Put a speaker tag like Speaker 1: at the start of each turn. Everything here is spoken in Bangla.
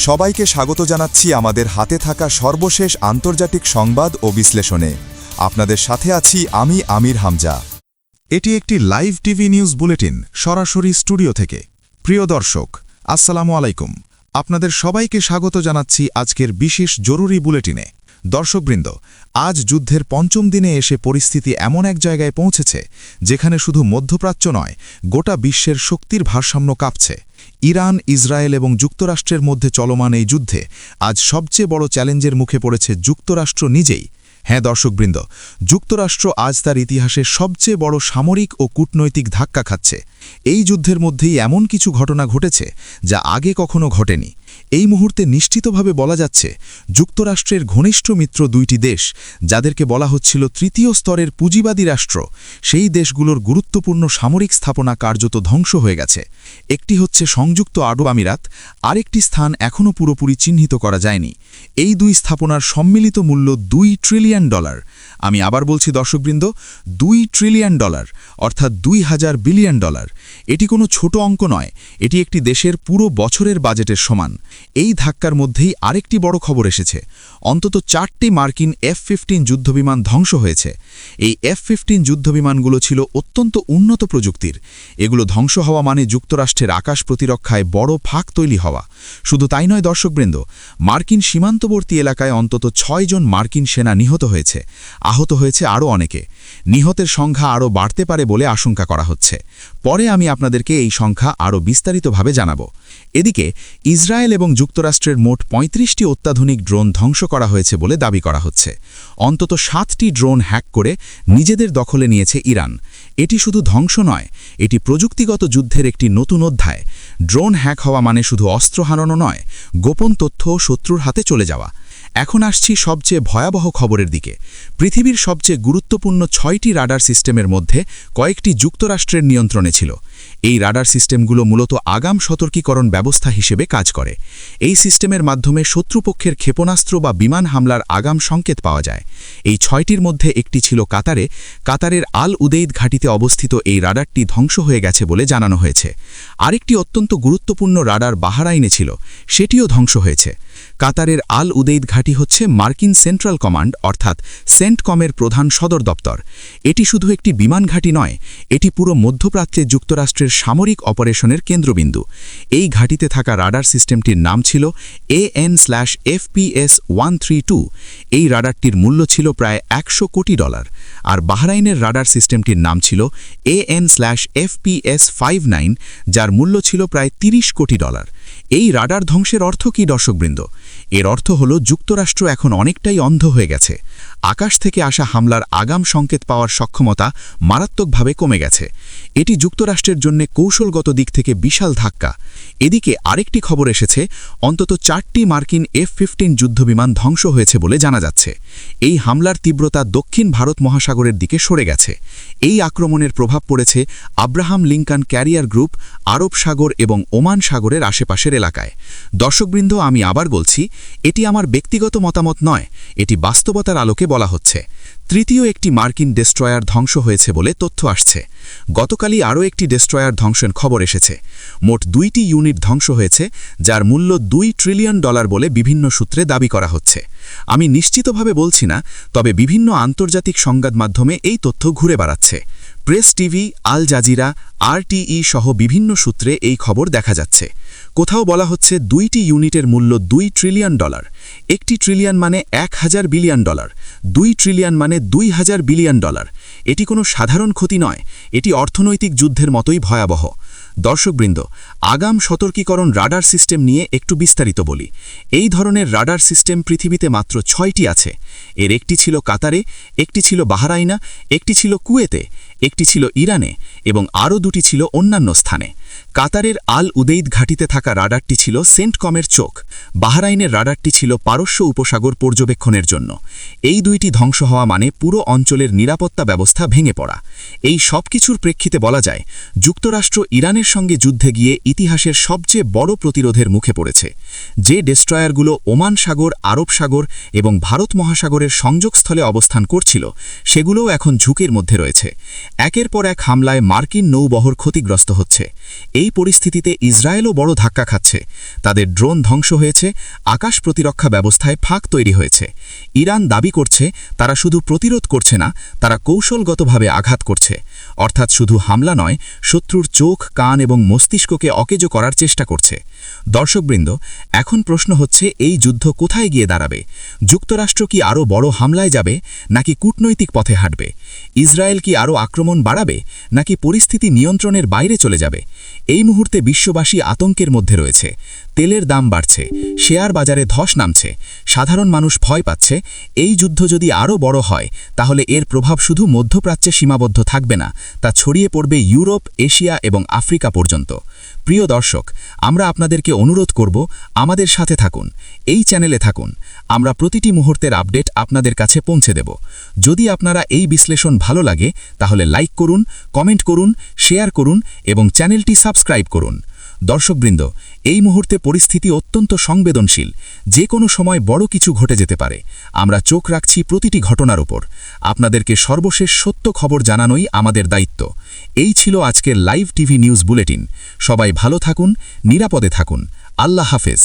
Speaker 1: সবাইকে স্বাগত জানাচ্ছি আমাদের হাতে থাকা সর্বশেষ আন্তর্জাতিক সংবাদ ও বিশ্লেষণে। আপনাদের সাথে আছি আমি আমির হামজা।
Speaker 2: এটি একটি লাইভ টিভি নিউজ বুলেটিন সরাসরি স্টুডিও থেকে। প্রিয় দর্শক, আসসালামু আলাইকুম। আপনাদের সবাইকে স্বাগত জানাচ্ছি আজকের বিশেষ জরুরি বুলেটিনে। দর্শকবৃন্দ, আজ যুদ্ধের পঞ্চম দিনে এসে পরিস্থিতি এমন এক জায়গায় পৌঁছেছে যেখানে শুধু মধ্যপ্রাচ্য নয়, গোটা বিশ্বের শক্তির ভারসাম্য কাঁপছে। ইরান, ইসরায়েল এবং যুক্তরাষ্ট্রের মধ্যে চলমান এই যুদ্ধে আজ সবচেয়ে বড় চ্যালেঞ্জের মুখে পড়েছে যুক্তরাষ্ট্র নিজেই। হ্যাঁ দর্শকবৃন্দ, যুক্তরাষ্ট্র আজ তার ইতিহাসে সবচেয়ে বড় সামরিক ও কূটনৈতিক ধাক্কা খাচ্ছে। এই যুদ্ধের মধ্যেই এমন কিছু ঘটনা ঘটেছে যা আগে কখনো ঘটেনি। এই মুহূর্তে নিশ্চিতভাবে বলা যাচ্ছে যুক্তরাষ্ট্রের ঘনিষ্ঠ মিত্র দুইটি দেশ, যাদেরকে বলা হচ্ছিল তৃতীয় স্তরের পুঁজিবাদী রাষ্ট্র, সেই দেশগুলোর গুরুত্বপূর্ণ সামরিক স্থাপনা কার্যত ধ্বংস হয়ে গেছে। একটি হচ্ছে সংযুক্ত আরব আমিরাত, আরেকটি স্থান এখনও পুরোপুরি চিহ্নিত করা যায়নি। এই দুই স্থাপনার সম্মিলিত মূল্য $2 ট্রিলিয়ন। আমি আবার বলছি দর্শকবৃন্দ, $2 ট্রিলিয়ন, অর্থাৎ 2000 বিলিয়ন ডলার। এটি কোনো ছোট অঙ্ক নয়, এটি একটি দেশের পুরো বছরের বাজেটের সমান। এই ধাক্কার মধ্যেই আরেকটি বড় খবর এসেছে। অন্তত 4টি মার্কিন F-15 যুদ্ধবিমান ধ্বংস হয়েছে। এই F-15 যুদ্ধবিমানগুলো ছিল অত্যন্ত উন্নত প্রযুক্তির। এগুলো ধ্বংস হওয়া মানে যুক্তরাষ্ট্রের আকাশ প্রতিরক্ষায় বড় ফাঁক তৈরি হওয়া। শুধু তাই নয় দর্শকবৃন্দ, মার্কিন সীমান্তবর্তী এলাকায় অন্তত 6 জন মার্কিন সেনা নিহত হয়েছে। আহত হয়েছে আরও অনেকে। নিহতের সংখ্যা আরও বাড়তে পারে বলে আশঙ্কা করা হচ্ছে। পরে আমি আপনাদেরকে এই সংখ্যা আরও বিস্তারিতভাবে জানাব। এদিকে ইসরায়েল এবং যুক্তরাষ্ট্রের মোট 35টি অত্যাধুনিক ড্রোন ধ্বংস করা হয়েছে বলে দাবি করা হচ্ছে। অন্তত 7টি ড্রোন হ্যাক করে নিজেদের দখলে নিয়েছে ইরান। এটি শুধু ধ্বংস নয়, এটি প্রযুক্তিগত যুদ্ধের একটি নতুন অধ্যায়। ড্রোন হ্যাক হওয়া মানে শুধু অস্ত্র হারানো নয়, গোপন তথ্য শত্রুর হাতে চলে যাওয়া। এখন আসছি সবচেয়ে ভয়াবহ খবরের দিকে। পৃথিবীর সবচেয়ে গুরুত্বপূর্ণ 6টি রাডার সিস্টেমের মধ্যে কয়েকটি যুক্তরাষ্ট্রের নিয়ন্ত্রণে ছিল। এই রাডার সিস্টেমগুলো মূলত আগাম সতর্কীকরণ ব্যবস্থা হিসেবে কাজ করে। এই সিস্টেমের মাধ্যমে শত্রুপক্ষের ক্ষেপণাস্ত্র বা বিমান হামলার আগাম সংকেত পাওয়া যায়। এই 6টির মধ্যে একটি ছিল কাতারের আল উদেইদ ঘাঁটিতে অবস্থিত। এই রাডারটি ধ্বংস হয়ে গেছে বলে জানানো হয়েছে। আরেকটি অত্যন্ত গুরুত্বপূর্ণ রাডার বাহরাইনে ছিল, সেটিও ধ্বংস হয়েছে। কাতারের আল উদেইদ ঘাঁটি হচ্ছে মার্কিন সেন্ট্রাল কমান্ড অর্থাৎ সেন্টকমের প্রধান সদর দপ্তর। এটি শুধু একটি বিমান ঘাঁটি নয়, এটি পুরো মধ্যপ্রাচ্যে যুক্তরাষ্ট্রের সামরিক অপারেশনের কেন্দ্রবিন্দু। এই ঘাঁটিতে থাকা রাডার সিস্টেমটির নাম ছিল AN/FPS-132। এই রাডারটির মূল্য ছিল প্রায় $100 কোটি। আর বাহরাইনের রাডার সিস্টেমটির নাম ছিল AN/FPS-59, যার মূল্য ছিল প্রায় $30 কোটি। এই রাডার ধ্বংসের অর্থ কি দর্শকবৃন্দ? এর অর্থ হল যুক্তরাষ্ট্র এখন অনেকটাই অন্ধ হয়ে গেছে। আকাশ থেকে আসা হামলার আগাম সংকেত পাওয়ার সক্ষমতা মারাত্মকভাবে কমে গেছে। এটি যুক্তরাষ্ট্রের জন্য কৌশলগত দিক থেকে বিশাল ধাক্কা। এদিকে আরেকটি খবর এসেছে, অন্তত 4টি মার্কিন F-15 যুদ্ধবিমান ধ্বংস হয়েছে বলে জানা যাচ্ছে। এই হামলার তীব্রতা দক্ষিণ ভারত মহাসাগরের দিকে সরে গেছে। এই আক্রমণের প্রভাব পড়েছে আব্রাহাম লিঙ্কন ক্যারিয়ার গ্রুপ, আরব সাগর এবং ওমান সাগরের আশেপাশের এলাকায়। দর্শকবৃন্দ, আমি আবার বলছি, এটি আমার ব্যক্তিগত মতামত নয়, এটি বাস্তবতার আলোকে বলা হচ্ছে। তৃতীয় একটি মার্কিন ডেস্ট্রয়ার ধ্বংস হয়েছে বলে তথ্য আসছে। গতকালই আরও একটি ডেস্ট্রয়ার ধ্বংসের খবর এসেছে। মোট 2টি ইউনিট ধ্বংস হয়েছে, যার মূল্য $2 ট্রিলিয়ন বলে বিভিন্ন সূত্রে দাবি করা হচ্ছে। আমি নিশ্চিতভাবে বলছি না, তবে বিভিন্ন আন্তর্জাতিক সংবাদ মাধ্যমে এই তথ্য ঘুরে বেড়াচ্ছে। Press TV, Al Jazeera, RTE সহ বিভিন্ন সূত্রে এই খবর দেখা যাচ্ছে। কোথাও বলা হচ্ছে 2টি ইউনিটের মূল্য $2 ট্রিলিয়ন। 1 ট্রিলিয়ন মানে 1000 বিলিয়ন ডলার, 2 ট্রিলিয়ন মানে 2000 বিলিয়ন ডলার। এটি কোনো সাধারণ ক্ষতি নয়, এটি অর্থনৈতিক যুদ্ধের মতোই ভয়াবহ। দর্শকবৃন্দ, আগাম সতর্কীকরণ রাডার সিস্টেম নিয়ে একটু বিস্তারিত বলি। এই ধরনের রাডার সিস্টেম পৃথিবীতে মাত্র 6টি আছে। এর একটি ছিল কাতারে, একটি ছিল বাহরাইনে, একটি ছিল কুয়েতে, একটি ছিল ইরানে এবং আরও 2টি ছিল অন্যান্য স্থানে। কাতারের আল উদেইদ ঘাঁটিতে থাকা রাডারটি ছিল সেন্টকমের চোখ। বাহরাইনের রাডারটি ছিল পারস্য উপসাগর পর্যবেক্ষণের জন্য। এই 2টি ধ্বংস হওয়া মানে পুরো অঞ্চলের নিরাপত্তা ব্যবস্থা ভেঙে পড়া। এই সব কিছুর প্রেক্ষিতে বলা যায়, যুক্তরাষ্ট্র ইরানের ইরানের সঙ্গে যুদ্ধে গিয়ে ইতিহাসের সবচেয়ে বড় প্রতিরোধের মুখে পড়েছে। যে ডেস্ট্রয়ারগুলো ওমান সাগর, আরব সাগর এবং ভারত মহাসাগরের সংযোগস্থলে অবস্থান করছিল, সেগুলোও এখন ঝুঁকির মধ্যে রয়েছে। একের পর এক হামলায় মার্কিন নৌবহর ক্ষতিগ্রস্ত হচ্ছে। এই পরিস্থিতিতে ইসরায়েলও বড় ধাক্কা খাচ্ছে। তাদের ড্রোন ধ্বংস হয়েছে, আকাশ প্রতিরক্ষা ব্যবস্থায় ফাঁক তৈরি হয়েছে। ইরান দাবি করছে তারা শুধু প্রতিরোধ করছে না, তারা কৌশলগতভাবে আঘাত করছে। অর্থাৎ শুধু হামলা নয়, শত্রুর চোখ, কান এবং মস্তিষ্ককে অকেজো করার চেষ্টা করছে। দর্শকবৃন্দ, এখন প্রশ্ন হচ্ছে এই যুদ্ধ কোথায় গিয়ে দাঁড়াবে? যুক্তরাষ্ট্র কি আরও বড় হামলায় যাবে, নাকি কূটনৈতিক পথে হাঁটবে? ইসরায়েল কি আরও আক্রমণ বাড়াবে, নাকি পরিস্থিতি নিয়ন্ত্রণের বাইরে চলে যাবে? এই মুহূর্তে বিশ্ববাসী আতঙ্কের মধ্যে রয়েছে। তেলের দাম বাড়ছে, শেয়ার বাজারে ধস নামছে, সাধারণ মানুষ ভয় পাচ্ছে। এই যুদ্ধ যদি আরও বড় হয়, তাহলে এর প্রভাব শুধু মধ্যপ্রাচ্যে সীমাবদ্ধ থাকবে না, তা ছড়িয়ে পড়বে ইউরোপ, এশিয়া এবং আফ্রিকা পর্যন্ত। প্রিয় দর্শক, আমরা আপনাদেরকে অনুরোধ করব, আমাদের সাথে থাকুন, এই চ্যানেলে থাকুন। আমরা প্রতিটি মুহূর্তের আপডেট আপনাদের কাছে পৌঁছে দেব। যদি আপনারা এই বিশ্লেষণ ভালো লাগে, তাহলে লাইক করুন, কমেন্ট করুন, শেয়ার করুন এবং চ্যানেলটি সাবস্ক্রাইব করুন। দর্শকবৃন্দ, এই মুহূর্তে পরিস্থিতি অত্যন্ত সংবেদনশীল। যে কোনো সময় বড় কিছু ঘটে যেতে পারে। আমরা চোখ রাখছি প্রতিটি ঘটনার উপর। আপনাদেরকে সর্বশেষ সত্য খবর জানানোই আমাদের দায়িত্ব। এই ছিল আজকের লাইভ টিভি নিউজ বুলেটিন। সবাই ভালো থাকুন, নিরাপদে থাকুন। আল্লাহ হাফেজ।